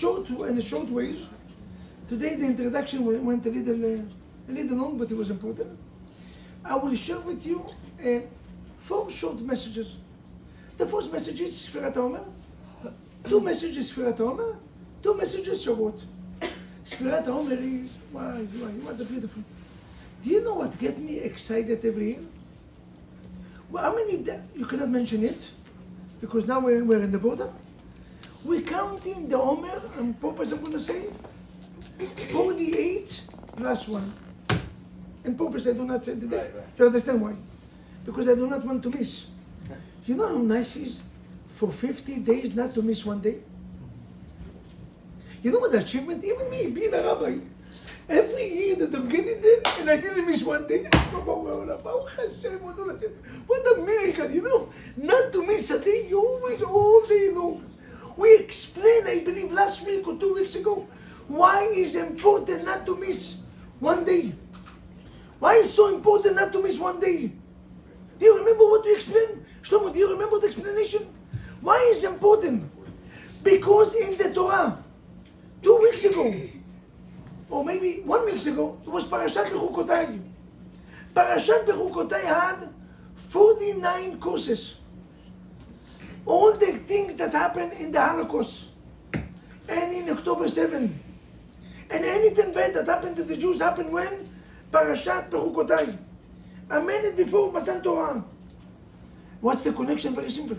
short ways. Today the introduction went a little long, but it was important. I will share with you 4 short messages. The first message is Sfirat HaOmer, 2 messages Sfirat HaOmer, 2 messages Shavuot. Sfirat HaOmer is, what a beautiful. Do you know what gets me excited every year? Well, how many, you cannot mention it, because now we're in the border. We're counting the Omer, and purpose I'm going to say, 48 plus 1. And purpose I do not say today. You understand why? Because I do not want to miss. You know how nice it is for 50 days not to miss 1 day? You know what the achievement? Even me, being a rabbi, every year that I'm getting there and I didn't miss 1 day, what a miracle, you know? Not to miss a day, you always all day long. We explained, I believe, last week or 2 weeks ago, why it's important not to miss 1 day. Why is it so important not to miss 1 day? Do you remember what we explained? Shlomo, do you remember the explanation? Why is it important? Because in the Torah, 2 weeks ago, or maybe 1 week ago, it was Parashat Bechukotai. Parashat Bechukotai had 49 courses. All the things that happened in the Holocaust, and in October 7, and anything bad that happened to the Jews happened when? Parashat Bechukotai. A minute before Matan Torah. What's the connection? Very simple.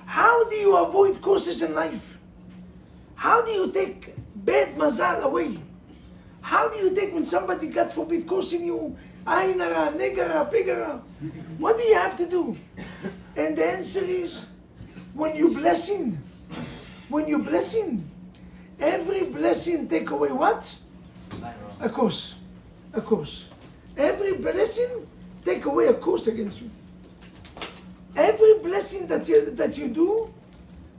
How do you avoid curses in life? How do you take bad mazal away? How do you take when somebody, God forbid, cursing you, Ainara, Negara, Pigara? What do you have to do? And the answer is, when you blessing, every blessing take away what? A curse. A curse. Every blessing take away a curse against you. Every blessing that you do,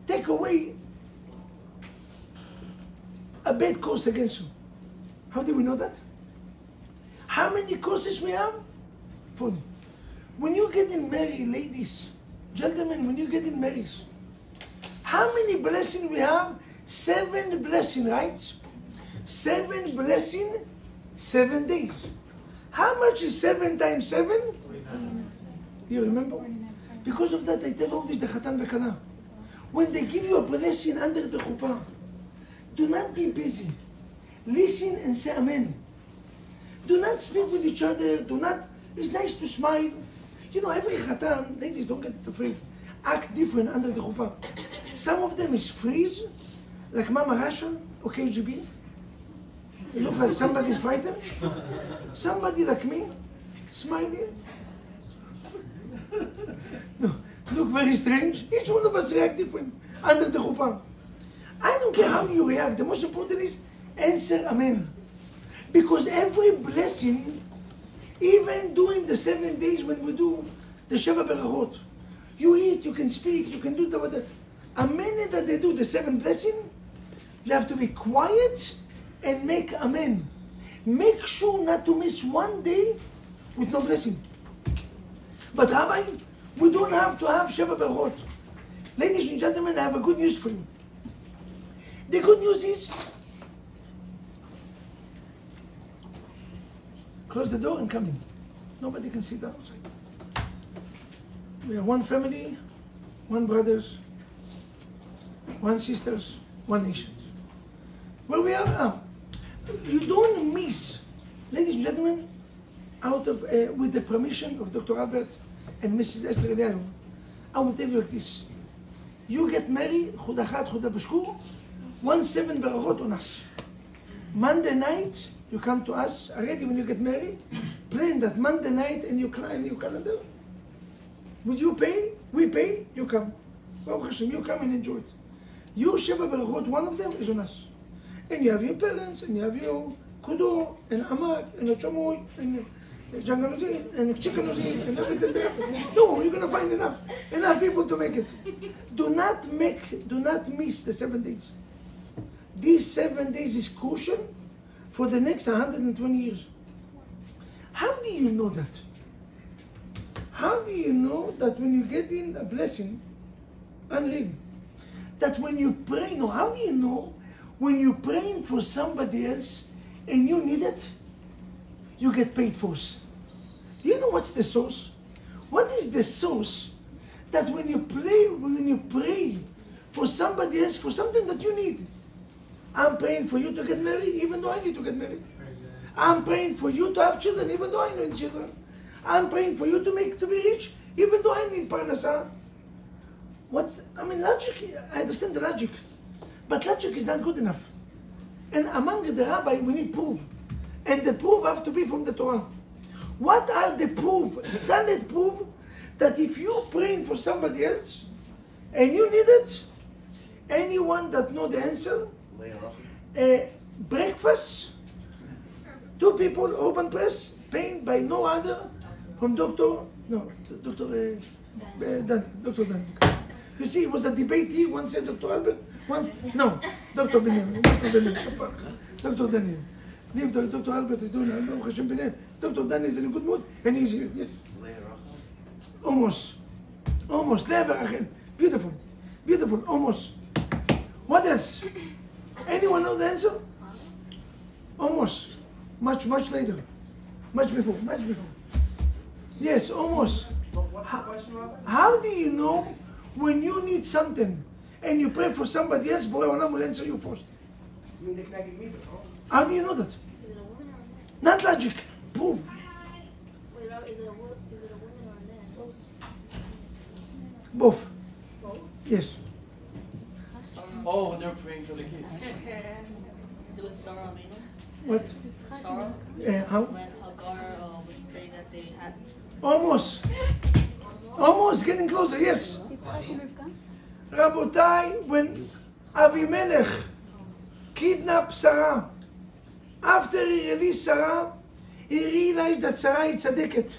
take away a bad curse against you. How do we know that? How many curses we have? 40. When you get in married, ladies, gentlemen, when you get in married, how many blessings we have? 7 blessings, right? 7 blessings, 7 days. How much is 7 times 7? Do you remember? Because of that, I tell all this, the Chatan v'Kala. When they give you a blessing under the chuppah, do not be busy. Listen and say Amen. Do not speak with each other. Do not, it's nice to smile. You know, every Chatan, ladies, don't get afraid, act different under the chuppah. Some of them is freeze, like Mama Rasha or KGB. It looks like somebody's frightened. Somebody like me, smiling. No, look very strange. Each one of us react different under the chuppah. I don't care how you react. The most important is answer Amen. Because every blessing, even during the 7 days when we do the Sheva Berachot, you eat, you can speak, you can do the a minute that they do the 7 blessing, you have to be quiet and make Amen. Make sure not to miss 1 day with no blessing. But Rabbi, we don't have to have Sheva Berachot. Ladies and gentlemen, I have a good news for you. The good news is, close the door and come in. Nobody can sit outside. We are one family, 1 brothers, 1 sisters, 1 nation. Where we are now. You don't miss, ladies and gentlemen, out of with the permission of Dr. Albert and Mrs. Esther Eliyahu, I will tell you like this. You get married, Chudachat, Chudabashkur, 1-7 berachot on us. Monday night, you come to us, already when you get married, plan that Monday night and you cry in your calendar. Would you pay? We pay, you come. Baruch Hashem, you come and enjoy it. You Sheva Berachot, one of them is on us. And you have your parents, and you have your Kudo, and Amak, and Ochomoy, and Jangaluzi, and Chikanuzi, and everything. No, you're going to find enough people to make it. Do not miss the 7 days. These 7 days is crucial for the next 120 years. How do you know that? How do you know that when you get in a blessing, unreal, that when you pray, no, how do you know when you're praying for somebody else and you need it, you get paid for it. Do you know what's the source? What is the source that when you pray for somebody else for something that you need? I'm praying for you to get married even though I need to get married. I'm praying for you to have children even though I need children. I'm praying for you to be rich even though I need parnasa. Logic, I understand the logic, but logic is not good enough. And among the rabbi, we need proof. And the proof have to be from the Torah. What are the proof, solid proof, that if you're praying for somebody else and you need it, anyone that know the answer, breakfast, 2 people, open press, paid by no other, from Dr. Dan. You see, it was a debate here. One said Dr. Albert, Dr. Daniel. Dr. Daniel. Leave Dr. Albert is doing Hashem Benin. Dr. Daniel is in a good mood, and he's here. Yes. Almost. Beautiful. Almost. What else? Anyone know the answer? Almost. Much later. Much before. Yes, almost. How do you know when you need something and you pray for somebody else, Borei Olam will answer you first? How do you know that? Is it a woman or a man? Not logic. Proof. Wait, Rabbi, is it a woman or a man? Both. Both? Yes. Oh, they're praying for the kid. Is it with Sarah Aminu? What? Sarah? How? When Hagar was praying that they had... Almost getting closer, yes. Rabotai, when Avimelech kidnapped Sarah, after he released Sarah, he realized that Sarah is tzaddiket.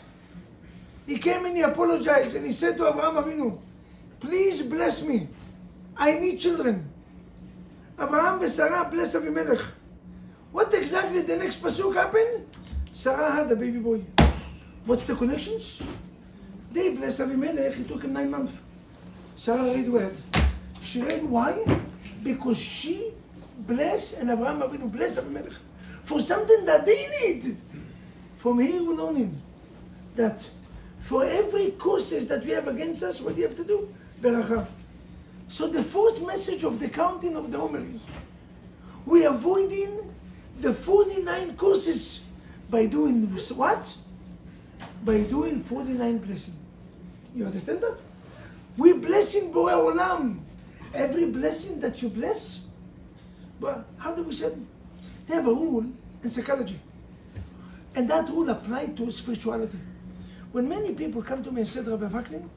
He came and he apologized and he said to Avraham Avinu, please bless me. I need children. Avraham and Sarah bless Avimelech. What exactly the next pasuk happened? Sarah had a baby boy. What's the connections? They blessed Avimelech, it took him 9 months. Sarah read well. She read why? Because she blessed and Avraham Avinu blessed Avimelech for something that they need. From here we learn that for every curses that we have against us, what do you have to do? Beracha. So the first message of the counting of the Omer is, we are avoiding the 49 curses by doing what? By doing 49 blessings. You understand that? We blessing Borei Olam. Every blessing that you bless. But how do we say it? They have a rule in psychology. And that rule applies to spirituality. When many people come to me and say, Rabbi Vaknin,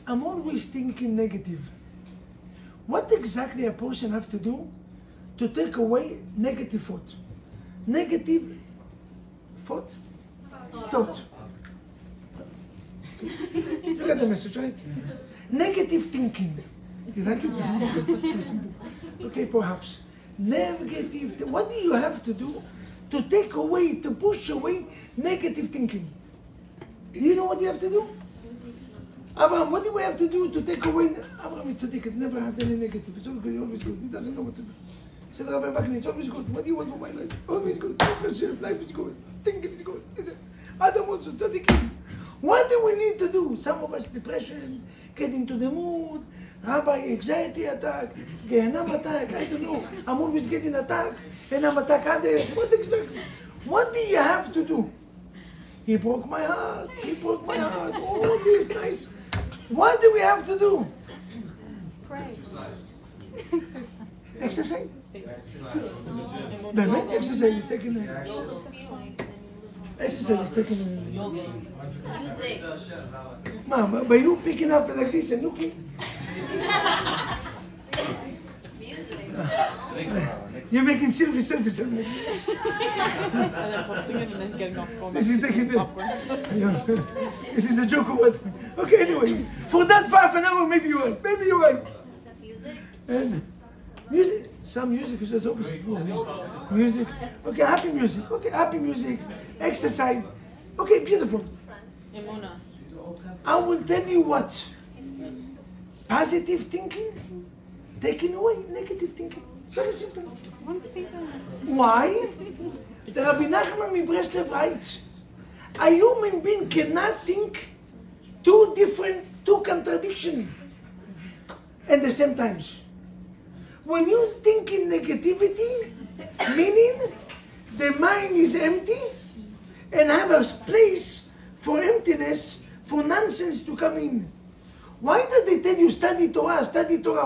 I'm always thinking negative. What exactly a person have to do to take away negative thoughts? Negative thought? Thought. You got the message, right? Negative thinking. You like it? Yeah. Okay, perhaps. Negative. What do you have to do to take away, to push away negative thinking? Do you know what you have to do? Abraham, what do we have to do to take away? Abraham is tzaddik, it never had any negative. It's always good, always good. He doesn't know what to do. He said, Rabbi Vaknin, it's always good. What do you want for my life? Always good. Life is good. Thinking is good. Adam also, tzaddikim. What do we need to do? Some of us depression, get into the mood, Rabbi, anxiety attack, Gehenna attack, I don't know. I'm always getting attacked, and I'm attacked. What exactly? What do you have to do? He broke my heart. He broke my heart. All this nice. What do we have to do? Pray. Exercise. באמת exercise is taking a... Exercise is taking a... Music. Ma, by you picking up like this and looking... Music. You're making selfie. This is taking the... This is a joke or what? Okay, anyway. For that half an hour, maybe you're right. Music. And music. Some music is just opposite. Music. Okay, happy music. Exercise. Okay, beautiful. Emuna. I will tell you what. Positive thinking, taking away negative thinking. Very simple. Why? The Rabbi Nachman in Breslev writes, a human being cannot think two contradictions at the same times. When you think in negativity, meaning the mind is empty and have a place for emptiness, for nonsense to come in. Why did they tell you study Torah, study Torah?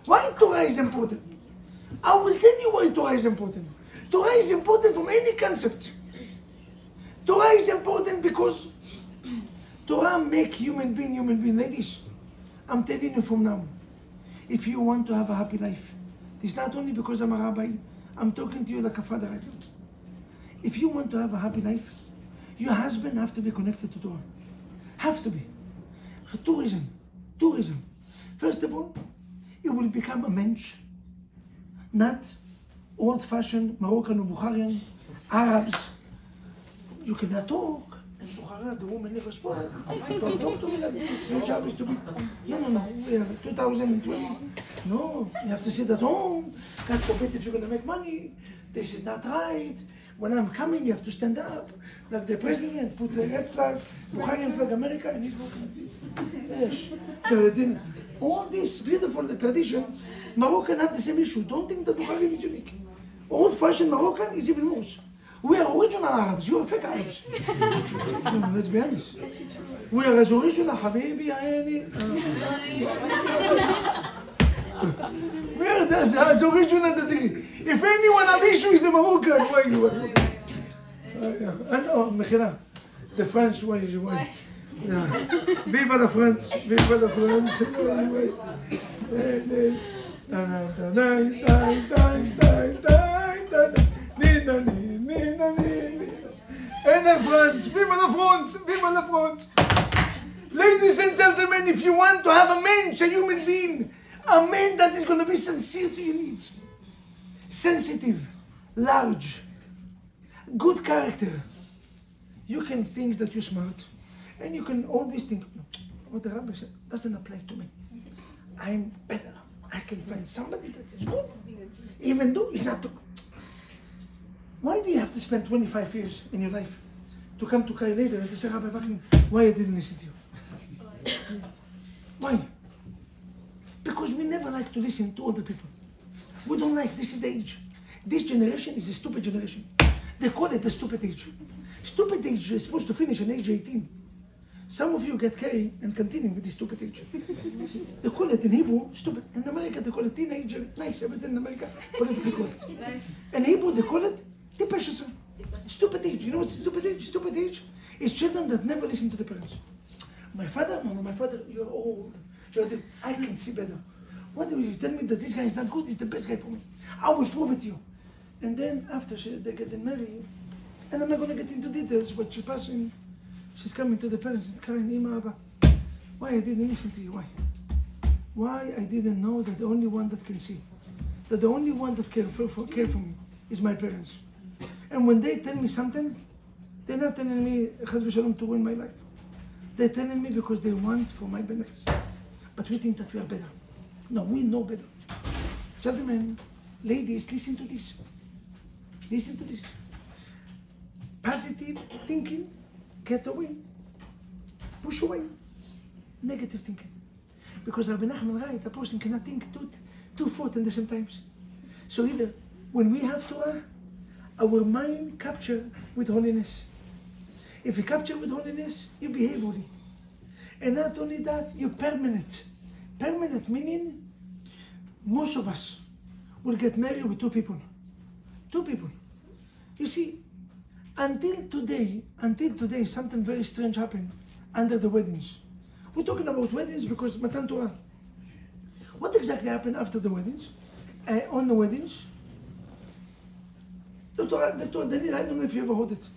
Why Torah is important? I will tell you why Torah is important. Torah is important from any concept. Torah is important because Torah make human being. Ladies, I'm telling you from now, if you want to have a happy life, it's not only because I'm a rabbi, I'm talking to you like a father right now. If you want to have a happy life, your husband have to be connected to Torah. Have to be. For two reasons. First of all, it will become a mensch, not old-fashioned Moroccan or Bukharian, Arabs. You cannot talk. In Bukhara, the woman never spoke. Don't talk to me like this. Your job is to be... No. We are 2020. No, you have to sit at home. God forbid if you're going to make money. This is not right. When I'm coming, you have to stand up. Like the president, put the red flag, Bukharian flag, America, and he's walking like this. Yes. All this beautiful tradition, Moroccan have the same issue. Don't think that Bukharian is unique. Old-fashioned Moroccan is even worse. We are original Arabs, you are fake Arabs. No, let's be honest. We are as original, Habibi, Ayani. We are as original that if anyone have issue is the Moroccan. Why you are? And Mechila, the French, why? Yeah. Viva la France, viva la France. And then France, viva la France, viva la France. Ladies and gentlemen, if you want to have a man, a human being, a man that is going to be sincere to your needs, sensitive, large, good character, you can think that you're smart, and you can always think, what the rabbi said doesn't apply to me. I'm better. I can find somebody that is good, even though it's not. Why do you have to spend 25 years in your life to come to Kai later and to say, Rabbi Wachim, why I didn't listen to you? Why? Because we never like to listen to other people. We don't like, this is the age. This generation is a stupid generation. They call it the stupid age. Stupid age is supposed to finish at age 18. Some of you get carried and continue with this stupid age. They call it in Hebrew, stupid. In America, they call it teenager. Nice, everything in America, politically correct. Nice. In Hebrew, they call it tipashasa. Stupid age. You know what's stupid age? Stupid age is children that never listen to the parents. My father, my father, you're old. I can see better. What do you tell me that this guy is not good? He's the best guy for me. I will prove it to you. And then after they get married, and I'm not going to get into details, but she's coming to the parents and crying, Ima, Abba, why I didn't listen to you? Why I didn't know that the only one that can see, that the only one that care for me is my parents. And when they tell me something, they're not telling me Chas v'Shalom to win my life. They're telling me because they want for my benefits. But we think that we are better. No, we know better. Gentlemen, ladies, listen to this. Listen to this. Positive thinking, get away. Push away. Negative thinking. Because Rabbi Nachman writes, a person cannot think two thoughts at the same time. So either when we have Torah, our mind capture with holiness. If you capture with holiness, you behave holy. And not only that, you're permanent. Permanent meaning, most of us will get married with two people. Two people. You see, until today, something very strange happened under the weddings. We're talking about weddings because Matan Torah. What exactly happened after the weddings? On the weddings? Dr. Daniel, I don't know if you ever heard it.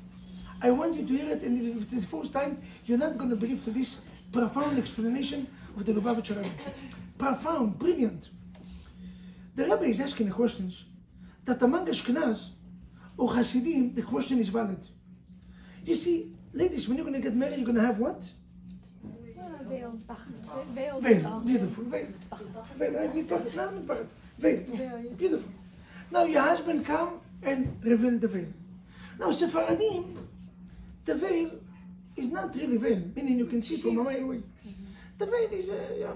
I want you to hear it, and if it's the first time, you're not going to believe to this profound explanation of the Lubavitcher Rebbe. Profound, brilliant. The Rebbe is asking the questions that among Ashkenaz or Hasidim, the question is valid. You see, ladies, when you're going to get married, you're going to have what? Veil. Veil. Beautiful. Veil. Veil. Veil. Veil. Beautiful. Now your husband come and reveal the veil. Now Sephardim, the veil is not really veil, meaning you can see from a mile away. The veil is a,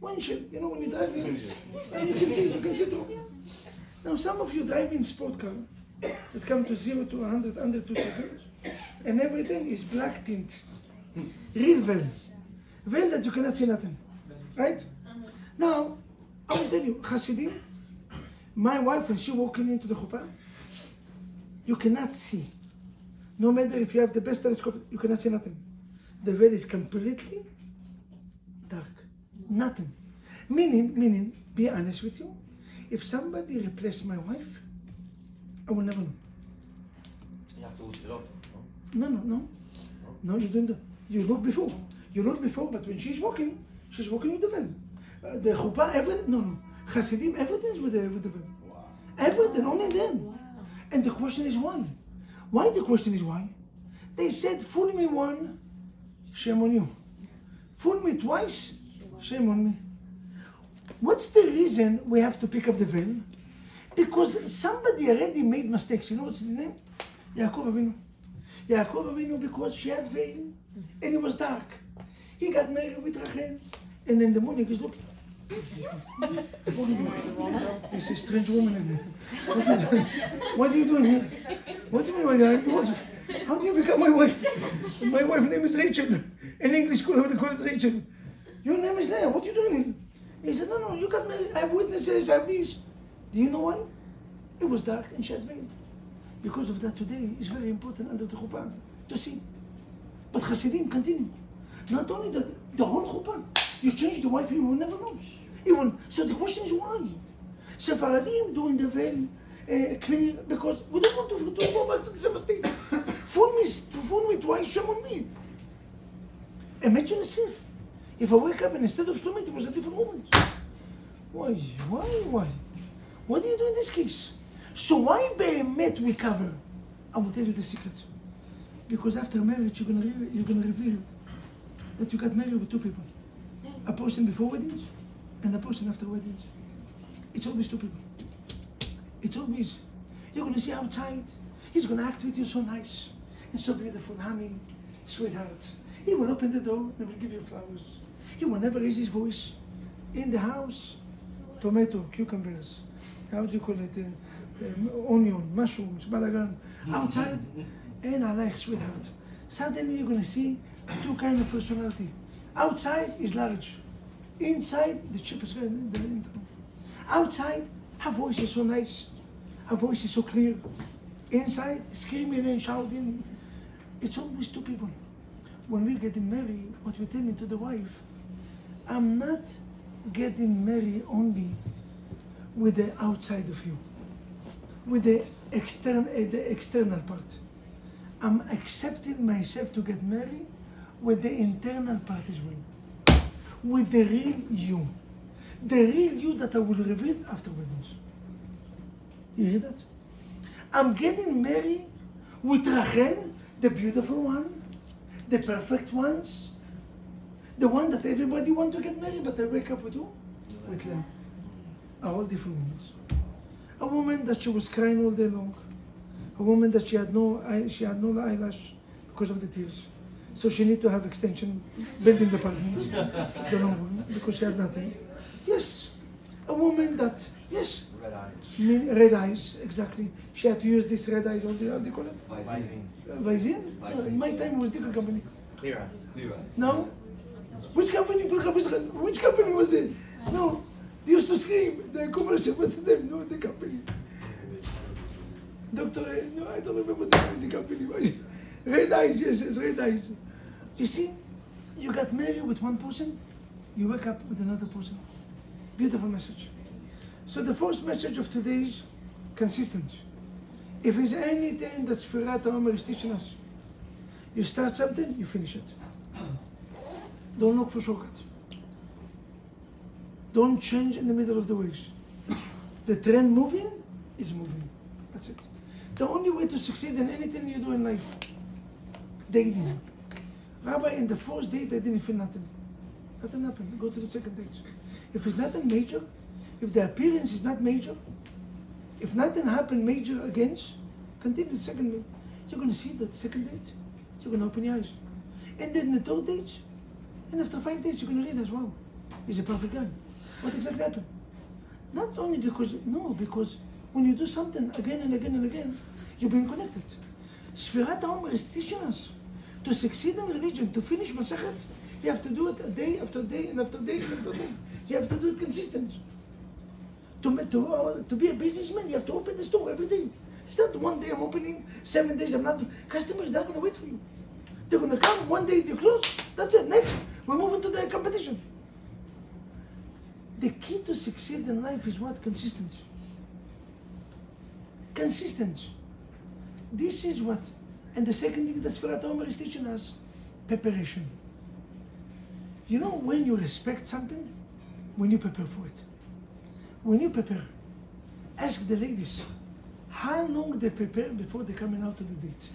windshield, when you drive in, and you can see through. Now some of you drive in sport car that come to 0 to 100 under 2 seconds, and everything is black tint. Real veil. Veil that you cannot see nothing. Right? Now, I will tell you, Hasidim, my wife, when she walking into the chuppah, you cannot see. No matter if you have the best telescope, you cannot see nothing. The veil is completely dark. Nothing. Meaning, be honest with you, if somebody replaced my wife, I will never know. You have to look it up, no? No, you don't. You look before. But when she's walking with the veil. The chuppah, everything, no. Hasidim, everything's with the veil. Wow. Everything, only then. Wow. And the question is why? Why the question is why? They said, fool me one, shame on you. Fool me twice, shame on me. What's the reason we have to pick up the veil? Because somebody already made mistakes. You know what's his name? Yaakov Avinu. Yaakov Avinu, because she had veil and it was dark. He got married with Rachel, and in the morning he's looking. There's a strange woman in there. What are you doing here? What do you mean? How do you become my wife? My wife's name is Rachel. In English, they call it Rachel. Your name is there. What are you doing here? He said, no, you got married. I have witnesses. I have these. Do you know why? It was dark and she had veil. Because of that, today is very important under the chuppah to see. But Hasidim continue. Not only that, the whole chuppah. You change the wife, you will never know. So the question is why? Sephardim doing the veil clear because we don't want to go back to the same mistake. Fool me twice, shame on me. Imagine yourself. If I wake up and instead of Shlomit, it was a different woman. Why? What do you do in this case? So why Be'emet we cover? I will tell you the secret. Because after marriage, you're gonna reveal that you got married with two people. A person before weddings and a person after weddings. It's always two people. It's always. You're gonna see outside. He's gonna act with you so nice and so beautiful, honey, sweetheart. He will open the door and will give you flowers. He will never raise his voice. In the house, tomato, cucumbers, how do you call it? Onion, mushrooms, balagan. Outside, and I like sweetheart. Suddenly you're gonna see two kinds of personality. Outside is large. Inside, the cheapest guy in the internet. Outside, her voice is so nice. Her voice is so clear. Inside, screaming and shouting. It's always two people. When we're getting married, what we're telling to the wife, I'm not getting married only with the outside of you, with the external part. I'm accepting myself to get married with the internal part as well, with the real you that I will reveal after weddings. You hear that? I'm getting married with Rachel, the beautiful one, the perfect ones, the one that everybody wants to get married, but I wake up with who? With them. Are all different women. A woman that she was crying all day long. A woman that she had no eyelash because of the tears. So she need to have extension, building department, the long one, because she had nothing. Yes, a woman that, yes. Red eyes. Red eyes, exactly. She had to use this red eyes, how do you call it? Visine? In my time it was different company. Clear eyes. Clear eyes. No? Which company was it? No. They used to scream, the commercial, what's the name? No, the company. Doctor, no, I don't remember the name of the company. Red eyes, yes, red eyes. You see, you got married with one person, you wake up with another person. Beautiful message. So the first message of today is consistency. If there's anything that Sfirat Omer is teaching us, you start something, you finish it. Don't look for shortcuts. Don't change in the middle of the ways. The trend moving is moving. That's it. The only way to succeed in anything you do in life, dating. Rabbi, in the first date, I didn't feel nothing. Nothing happened. Go to the second date. If it's nothing major, if the appearance is not major, If nothing happened major against, continue the second date. You're going to see that second date, you're going to open your eyes. And then the third date, and after 5 days, you're going to realize, wow, he's a perfect guy. What exactly happened? Not only because, no, because when you do something again and again and again, you're being connected. Sfirat HaOmer is teaching us to succeed in religion, to finish Masechet, you have to do it a day after day and after day and after day. You have to do it consistent. To be a businessman, you have to open the store every day. It's not one day I'm opening, 7 days I'm not. Customers are not going to wait for you. They're going to come, one day you close, that's it. Next, we're moving to the competition. The key to succeed in life is what? Consistency. Consistency. This is what. And the second thing that Sfirat HaOmer is teaching us, preparation. You know when you respect something? When you prepare for it. When you prepare, ask the ladies, how long they prepare before they coming out to the date?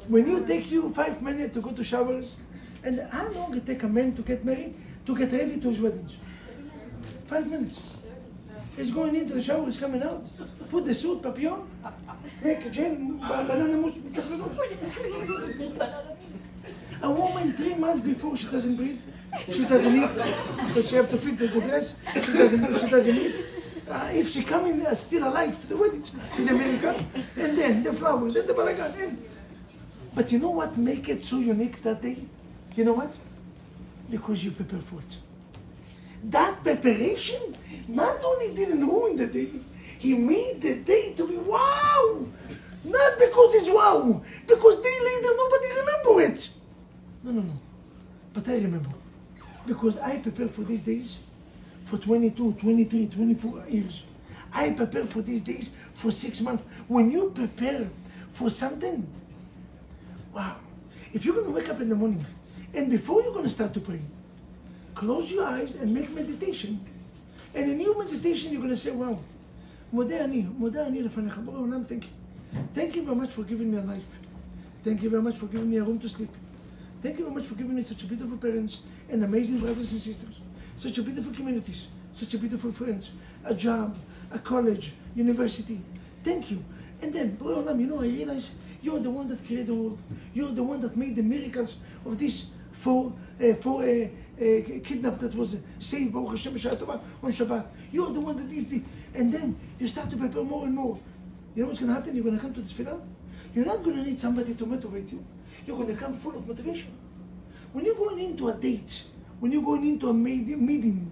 When you take you 5 minutes to go to showers, and how long it take a man to get married, to get ready to his weddings? 5 minutes. He's going into the shower, he's coming out, put the suit, papillon, make a gel, banana mousse, chocolate. A woman 3 months before she doesn't breathe, she doesn't eat, because she have to fit the dress, she doesn't eat. If she come in still alive to the wedding, she's American, and then the flowers, and the balagan, and... But you know what make it so unique that day? You know what? Because you prepare for it. That preparation not only didn't ruin the day, he made the day to be wow! Not because it's wow, because day later nobody remember it. No. But I remember. Because I prepared for these days for 22, 23, 24 years. I prepared for these days for 6 months. When you prepare for something, wow. If you're going to wake up in the morning and before you're going to start to pray, close your eyes and make meditation. And in your meditation, you're going to say, wow, Modeh ani lefanecha, Borei Olam, thank you. Thank you very much for giving me a life. Thank you very much for giving me a room to sleep. Thank you very much for giving me such beautiful parents and amazing brothers and sisters. Such a beautiful communities, such a beautiful friends, a job, a college, university. Thank you. And then, Borei Olam, you know, I realize you're the one that created the world. You're the one that made the miracles of this four kidnapped that was saved Baruch Hashem b'shara tova on Shabbat. You're the one that is the... And then you start to prepare more and more. You know what's going to happen? You're going to come to the tefillah. You're not going to need somebody to motivate you. You're going to come full of motivation. When you're going into a date, when you're going into a meeting,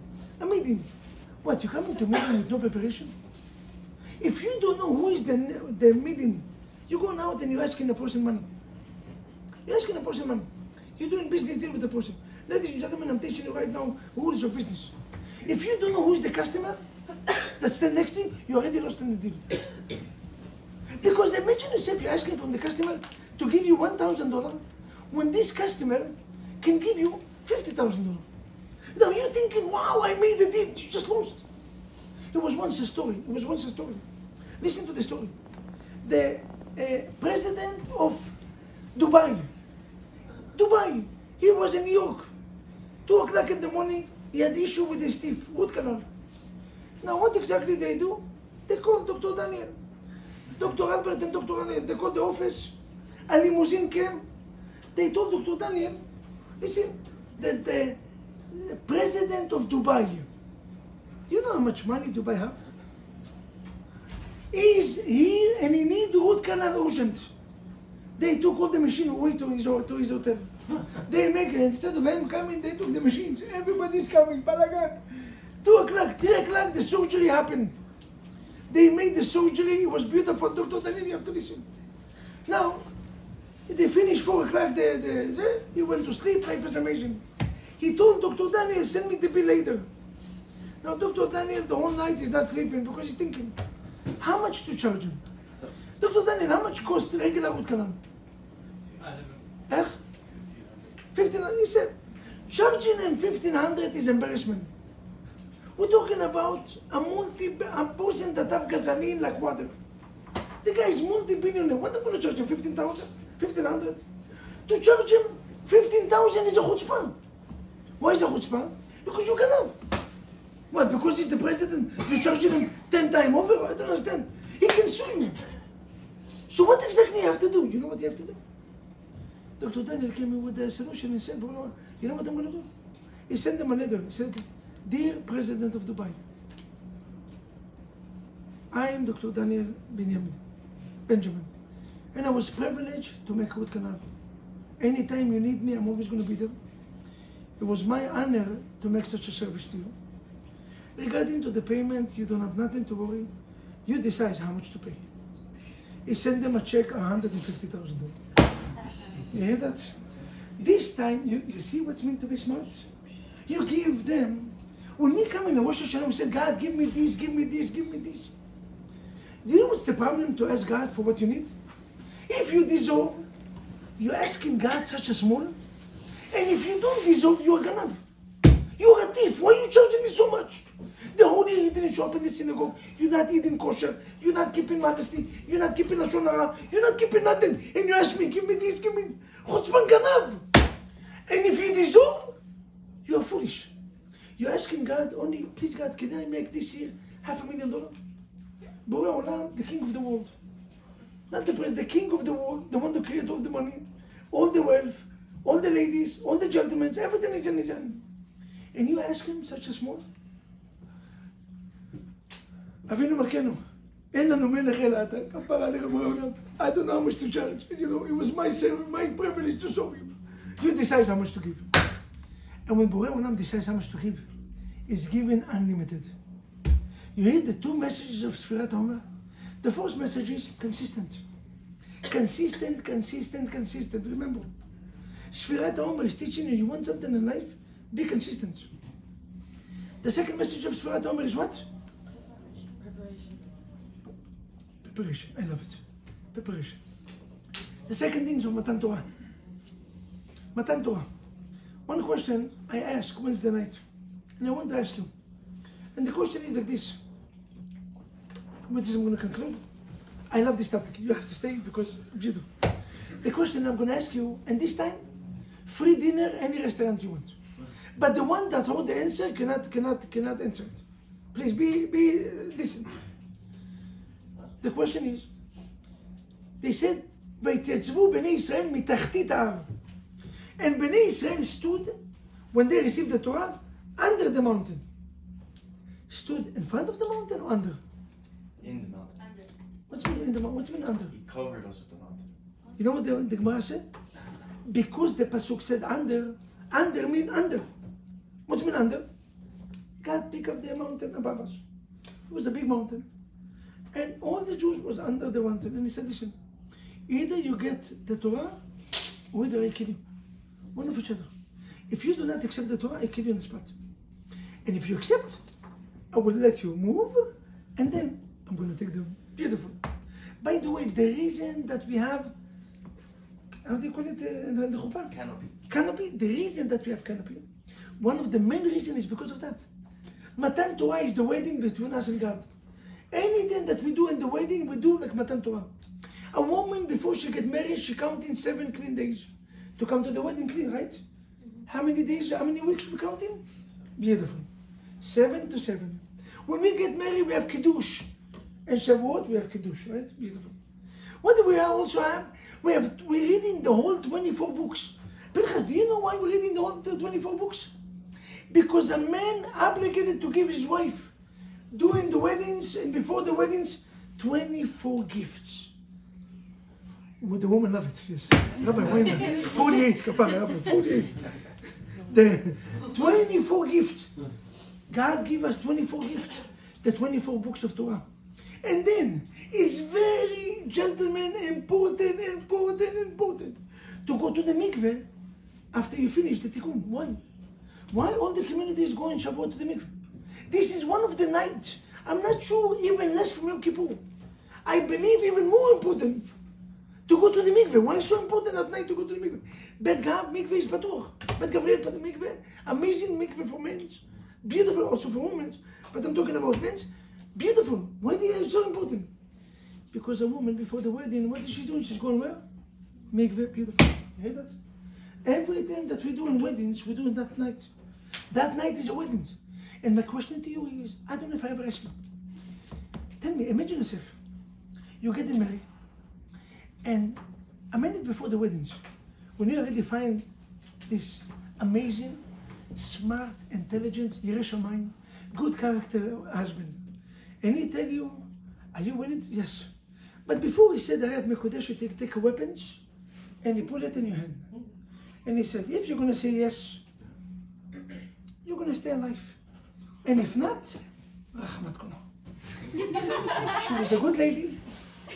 what, you come into a meeting with no preparation? If you don't know who is the meeting, you're going out and you're asking the person money. You're asking the person money. You're doing business deal with the person. Ladies and gentlemen, I'm teaching you right now rules of business. If you don't know who's the customer that's standing next to you, you already lost in the deal. Because imagine yourself, you're asking from the customer to give you $1,000 when this customer can give you $50,000. Now you're thinking, wow, I made the deal. You just lost. It was once a story. Listen to the story. The president of Dubai, he was in New York. 2 o'clock in the morning, he had issue with his teeth, root canal. Now what exactly they do? They call Dr. Daniel. Dr. Albert and Dr. Daniel, they called the office. A limousine came. They told Dr. Daniel, listen, that the president of Dubai, do you know how much money Dubai have? He's here and he needs root canal urgent. They took all the machine away to his hotel. They make it, instead of him coming, they took the machines. Everybody's coming, balagan. 2 o'clock, 3 o'clock, the surgery happened. They made the surgery, it was beautiful. Dr. Daniel, you have to listen. Now, they finished 4 o'clock, he went to sleep, life was amazing. He told Dr. Daniel, send me the bill later. Now, Dr. Daniel, the whole night is not sleeping because he's thinking, how much to charge him? Dr. Daniel, how much cost regular root canal? 1,500. He said, charging him 1,500 is embarrassment. We're talking about a person that have gasoline like water. The guy is multi-billionaire. What am I going to charge him? 1,500? To charge him 15,000 is a chutzpah. Why is a chutzpah? Because you can have. What, because he's the president, you're charging him 10 times over? I don't understand. He can sue you. So what exactly you have to do? You know what you have to do? Dr. Daniel came in with a solution and said, well, you know what I'm going to do? He sent them a letter. He said, Dear President of Dubai, I am Dr. Daniel Benjamin, and I was privileged to make root canal. Anytime you need me, I'm always going to be there. It was my honor to make such a service to you. Regarding to the payment, you don't have nothing to worry. You decide how much to pay. He sent them a check, $150,000. You hear that? This time, you see what's meant to be smart? You give them. When we come in the Rosh Hashanah, we say, God, give me this, give me this, give me this. Do you know what's the problem to ask God for what you need? If you deserve, you're asking God such a small. And if you don't deserve, you're a ganav. You're a thief. Why are you charging me so much? The whole year you didn't show up in the synagogue. You're not eating kosher. You're not keeping modesty. You're not keeping Lashon Hara. You're not keeping nothing. And you ask me, give me this, give me... Chutzpan ganav. And if you deserve, you are foolish. You're asking God only, please God, can I make this year $500,000? Borei Olam, the king of the world. Not the president, the king of the world, the one that created all the money, all the wealth, all the ladies, all the gentlemen, everything is in his hand. And you ask him such a small? אבינו מלכנו, אין לנו מלך אלא אתה, כפרה עליך בורא עולם. I don't know how much to charge. You know, it was my service, my privilege to serve you. You decide how much to give. And when Borei Olam decides how much to give, it's given unlimited. You hear the two messages of Sfirat HaOmer? The first message is consistent. Consistent, consistent, consistent. Remember, Sfirat HaOmer is teaching you want something in life, be consistent. The second message of Sfirat HaOmer is what? Preparation. I love it. Preparation. The second thing is of Matan Torah. Matan Torah. One question I ask Wednesday night, and I want to ask you. And the question is like this. With this I'm going to conclude. I love this topic. You have to stay because it's beautiful. The question I'm going to ask you, and this time, free dinner, any restaurant you want. But the one that hold the answer cannot answer it. Please listen. The question is, they said, ויתייצבו בני ישראל מתחתית ההר. And Bnei Israel stood, when they received the Torah, under the mountain. Stood in front of the mountain or under? In the mountain. Under. What's mean in the mountain? What's mean under? He covered us with the mountain. You know what the Gemara said? Because the Pasuk said under mean under. What's mean under? God picked up the mountain above us. It was a big mountain. And all the Jews was under the mountain. And he said, listen, either you get the Torah, or either I kill you. One of each other. If you do not accept the Torah, I kill you on the spot. And if you accept, I will let you move, and then I'm going to take them. Beautiful. By the way, the reason that we have, how do you call it in the chuppah? Canopy. Canopy. The reason that we have canopy, one of the main reasons is because of that. Matan Torah is the wedding between us and God. Anything that we do in the wedding, we do like Matan Torah. A woman, before she get married, she counting 7 clean days to come to the wedding clean, right? How many days, how many weeks we counting? Beautiful. 7 to 7. When we get married, we have Kiddush. And Shavuot, we have Kiddush, right? Beautiful. What do we also have? We're reading the whole 24 books. Pinchas, do you know why we're reading the whole 24 books? Because a man obligated to give his wife, during the weddings and before the weddings, 24 gifts. Would the woman love it? Yes. Rabbi, why not? 48, kapara, Rabbi, 48. The 24 gifts. God gave us 24 gifts. The 24 books of Torah. And then, it's very, gentlemen, important to go to the mikveh after you finish the tikkun. Why? Why all the communities go in Shavuot to the mikveh? This is one of the nights. I'm not sure even less from Yom Kippur. I believe even more important to go to the mikveh. Why is it so important at night to go to the mikveh? Bet Gav mikveh is patuch. Bet Gavriel mikveh, amazing mikveh for men. Beautiful also for women. But I'm talking about men. Beautiful. Why is it so important? Because a woman before the wedding, what is she doing? She's going where? Mikveh, beautiful. You hear that? Everything that we do in weddings, we do in that night. That night is a wedding. And my question to you is, I don't know if I ever asked you. Tell me, imagine yourself, you're getting married, and a minute before the weddings, when you already find this amazing, smart, intelligent, Yireh Shamayim, good character husband, and he tell you, are you willing to? Yes. But before he said, Ayat Mekodesh, you take weapons, and he put it in your hand. And he said, if you're going to say yes, you're going to stay alive. And if not, Rahmat Kono. She was a good lady,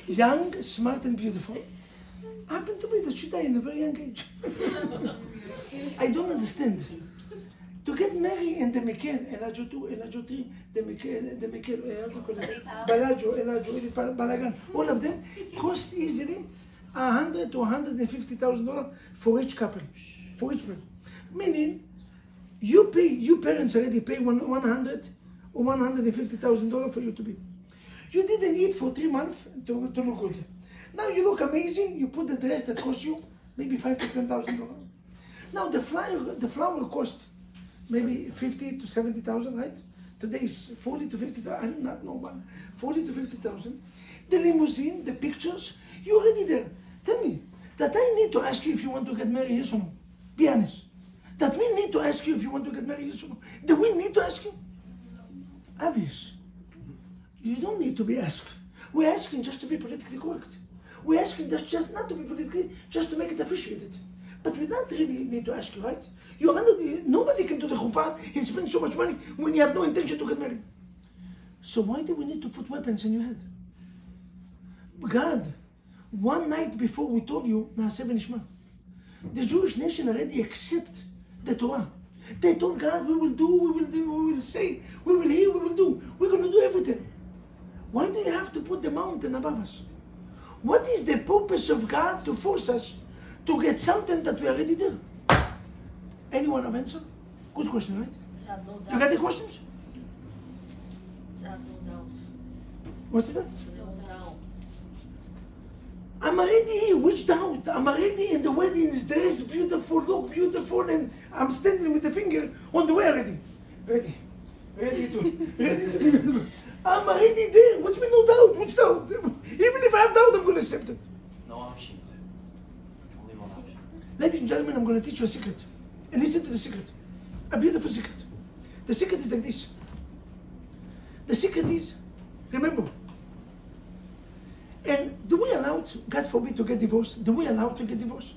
young, smart, and beautiful. Happened to be that she died in a very young age. I don't understand. To get married in the Mekel, Elajo 2, Elajo 3, the Mekel, how do you call it? Balajo, Elajo, Balagan, all of them cost easily $100,000 to $150,000 for each couple, for each person. Meaning, you parents already pay $100,000 or $150,000 for you to be. You didn't eat for 3 months to look good. Now you look amazing. You put the dress that cost you maybe $5,000 to $10,000. Now the flower cost maybe $50,000 to $70,000, right? Today is $40,000 to $50,000. Not no one. $40,000 to $50,000. The limousine, the pictures. You're already there. Tell me that I need to ask you if you want to get married, yes or no. Be honest. That we need to ask you if you want to get married, yes or no. Do we need to ask you? Obvious. You don't need to be asked. We're asking just to be politically correct. We're asking just not to be politically, just to make it officiated. But we don't really need to ask you, right? Nobody came to the chuppah and spent so much money when you have no intention to get married. So why do we need to put weapons in your head? God, one night before we told you, Naaseh v'nishma, the Jewish nation already accept the Torah. They told God, we will do, we will say, we will hear, we will do. We're going to do everything. Why do you have to put the mountain above us? What is the purpose of God to force us to get something that we already did? Anyone have answer? Good question, right? I have no doubt. You got the questions? I have no doubt. What's that? No doubt. I'm already here, which doubt? I'm already in the weddings, dress beautiful, look beautiful, and I'm standing with the finger on the way already. Ready to give it. I'm already there. What's me no doubt? Which doubt? Even if I have doubt, I'm going to accept it. No options. Only one option. Ladies and gentlemen, I'm going to teach you a secret. And listen to the secret. A beautiful secret. The secret is like this. The secret is, remember, and do we allow, God forbid, to get divorced? Do we allow to get divorced?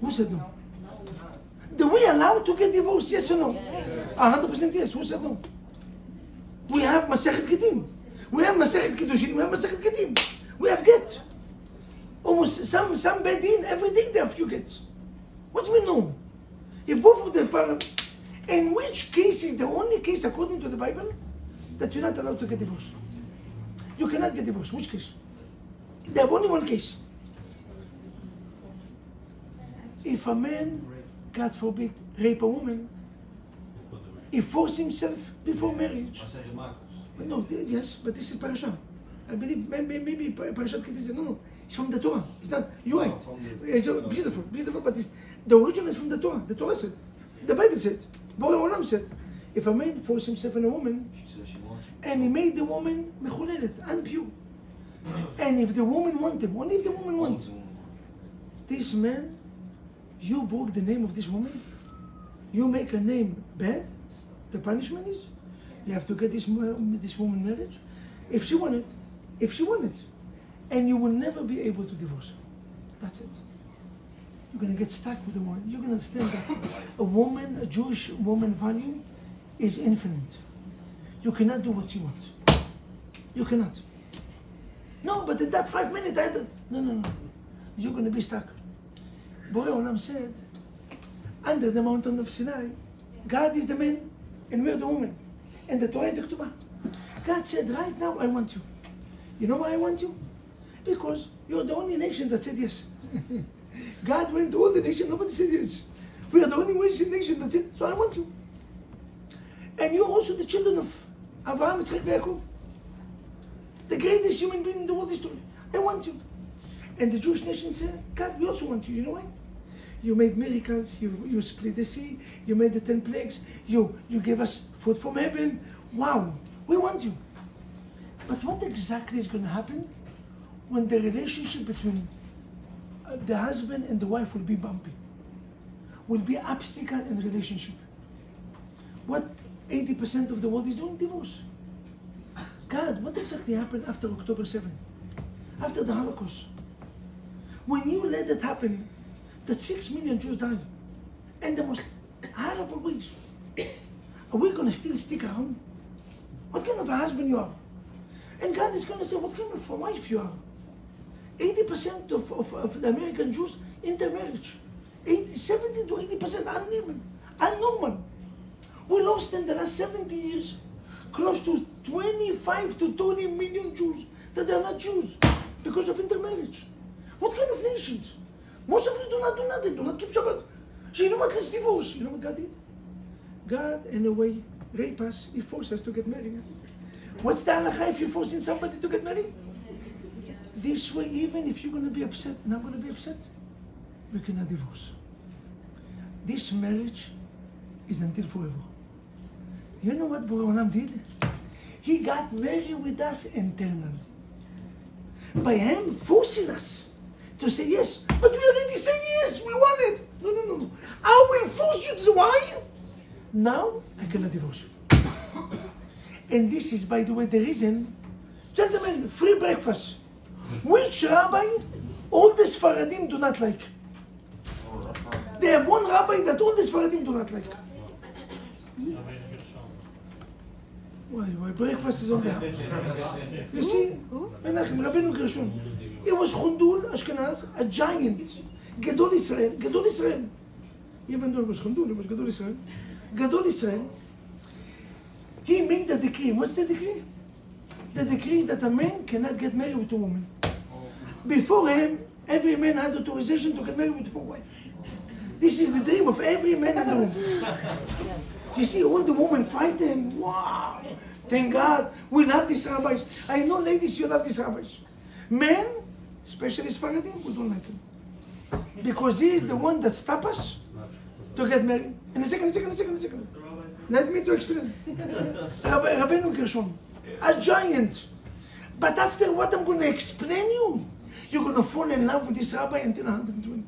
Who said no? Do we allow to get divorced? Yes or no? 100% yes. Who said no? We have Masechet Gittin. We have Masechet Kiddushin. We have Masechet Gittin. We have get. Almost some bedin every day they have few gets. What's mean no? If both of them are, in which case is the only case according to the Bible that you're not allowed to get divorced? You cannot get divorced. Which case? They have only one case. If a man, God forbid, rape a woman, he forced himself before marriage. No, yes, but this is parasha. I believe maybe parashat Kitizah. No, it's from the Torah. It's not. You're right. It's beautiful, but the original is from the Torah. The Torah said, the Bible said, Borei Olam said, if a man forced himself on a woman, and he made the woman mechulelet, unpure, and if the woman wants him, only if the woman wants, this man, you broke the name of this woman, you make her name bad. The punishment is, you have to get this woman married. If she wanted, and you will never be able to divorce her. That's it. You're going to get stuck with the woman. You're going to understand that a woman, a Jewish woman value is infinite. You cannot do what you want. You cannot. No, but in that 5 minutes, no. You're going to be stuck. Borei Olam said, under the mountain of Sinai, God is the man and we're the woman. And the Torah is the Ketubah. God said, right now I want you. You know why I want you? Because you're the only nation that said yes. God went to all the nations, nobody said yes. We are the only nation that said, so I want you. And you're also the children of Abraham, Yitzchak, and Yaakov. The greatest human being in the world history. I want you. And the Jewish nation said, God, we also want you. You know why? You made miracles. You split the sea. You made the 10 plagues. You gave us food from heaven. Wow, we want you. But what exactly is going to happen when the relationship between the husband and the wife will be bumpy? Will be obstacle in relationship. What 80% of the world is doing? Divorce. God, what exactly happened after October 7? After the Holocaust? When you let it happen, that 6 million Jews died in the most horrible ways. Are we going to still stick around? What kind of a husband you are? And God is going to say, what kind of a wife you are? 80% of the American Jews intermarriage. 70 to 80% unnormal. We lost in the last 70 years close to 25 to 30 million Jews that are not Jews because of intermarriage. What kind of nations? Most of you do not do nothing, do not keep Shabbat. So you know what, let's divorce. You know what God did? God, in a way, raped us. He forced us to get married. What's the halakha if you're forcing somebody to get married? This way, even if you're going to be upset and I'm going to be upset, we cannot divorce. This marriage is until forever. You know what Borei Olam did? He got married with us internally. By him forcing us to say yes. But we already said yes, we want it. No. I will force you to why? Now, I cannot divorce you. And this is, by the way, the reason, gentlemen, free breakfast. Which rabbi all the Sfaradim do not like? They have one rabbi that all the Sfaradim do not like. Why, breakfast is on the house. You see, Menachem, Rabbeinu Gershon. It was Chundul Ashkenaz, a giant. Gadol Israel. Even though it was Chundul, it was Gadol Israel. Gadol Israel. He made a decree. What's the decree? The decree is that a man cannot get married with a woman. Before him, every man had authorization to get married with 4 wives. This is the dream of every man in the room. You see all the women fighting. Wow! Thank God, we love these rabbis. I know, ladies, you love these rabbis. Men, especially Sfaradim, we don't like him. Because he is the one that stops us to get married. In a second. Let me to explain. Rabbeinu Gershon, a giant. But after what I'm going to explain you, you're going to fall in love with this rabbi until 120.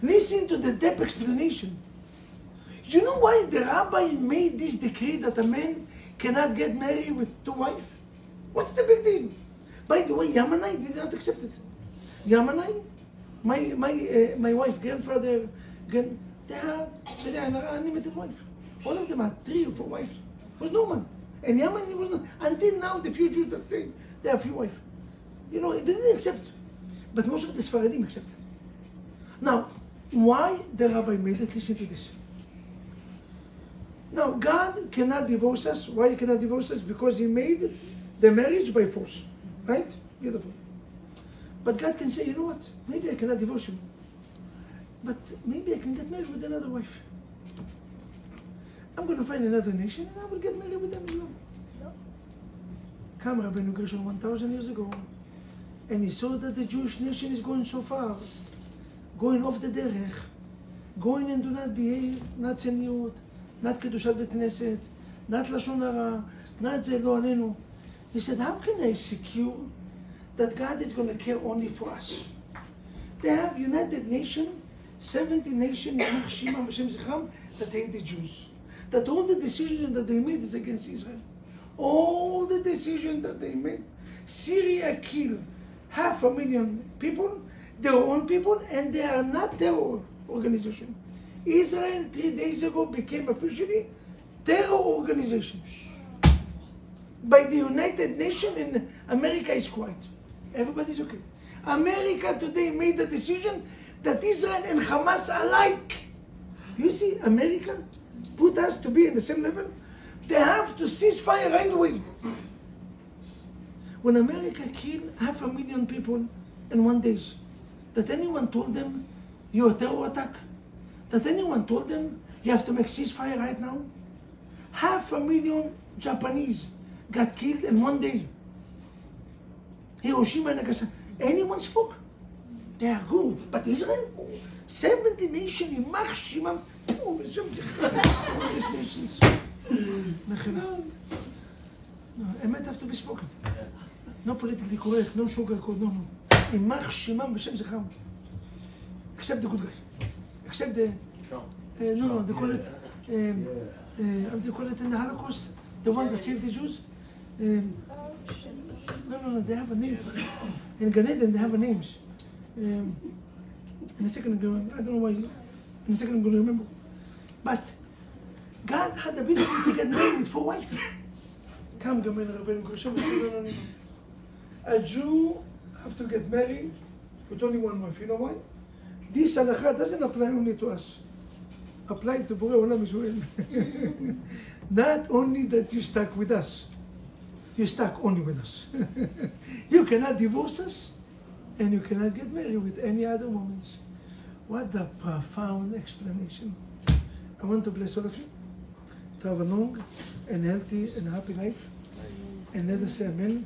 Listen to the depth explanation. You know why the rabbi made this decree that a man cannot get married with 2 wives? What's the big deal? By the way, Yamanai did not accept it. Yamanai, my wife, grandfather, they had an unlimited wife. All of them had 3 or 4 wives. It was normal. And Yaman was not. Until now, the few Jews that stay, they have few wives. You know, they didn't accept. But most of the Sfaradim accepted. Now, why the rabbi made it? Listen to this. Now, God cannot divorce us. Why he cannot divorce us? Because he made the marriage by force. Right? Beautiful. But God can say, you know what? Maybe I cannot divorce you. But maybe I can get married with another wife. I'm going to find another nation and I will get married with them as well. Come Rabbeinu Gershon 1,000 years ago. And he saw that the Jewish nation is going so far. Going off the derech. Going and do not behave. Not tzeniut. Not kedushat bet knesset. Not lashon hara. Not ze lo alenu. He said, how can I secure that God is going to care only for us? They have United Nations, 70 nations, that hate the Jews. That all the decisions that they made is against Israel. All the decisions that they made. Syria killed 500,000 people, their own people, and they are not terror organization. Israel 3 days ago became officially terror organization. By the United Nations, and America is quiet. Everybody's okay. America today made the decision that Israel and Hamas alike. Do you see America put us to be in the same level? They have to cease fire right away. When America killed 500,000 people in 1 day, that anyone told them you're a terror attack? That anyone told them you have to make ceasefire right now? 500,000 Japanese got killed in 1 day. Hiroshima and Nagasaki. Anyone spoke? They are good. But Israel? 70 nations, יימח שמם, בשם זכרם, all these nations. מחילה. No, emet have to be spoken. No politically correct, no sugarcoat, no. יימח שמם בשם זכרם. Except the good guy. Except the... Trump. No, they call it... they call it in the Holocaust, the one that saved the Jews. No, they have a name for it. In Gan Eden, they have a names. In a second, I don't know why. In a second, I'm going to remember. But God had the ability to get married with 4 wives. Come, Gamel Rabbeinu Gershom. No. A Jew have to get married with only 1 wife. You know why? This halakha doesn't apply only to us. Apply to Borei Olam as well. Not only that you stuck with us. You stuck only with us. You cannot divorce us, and you cannot get married with any other woman. What a profound explanation. I want to bless all of you to have a long and healthy and happy life. And let us say amen.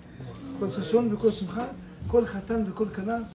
כל ששון וכל שמחה, כל חתן וכל כלה.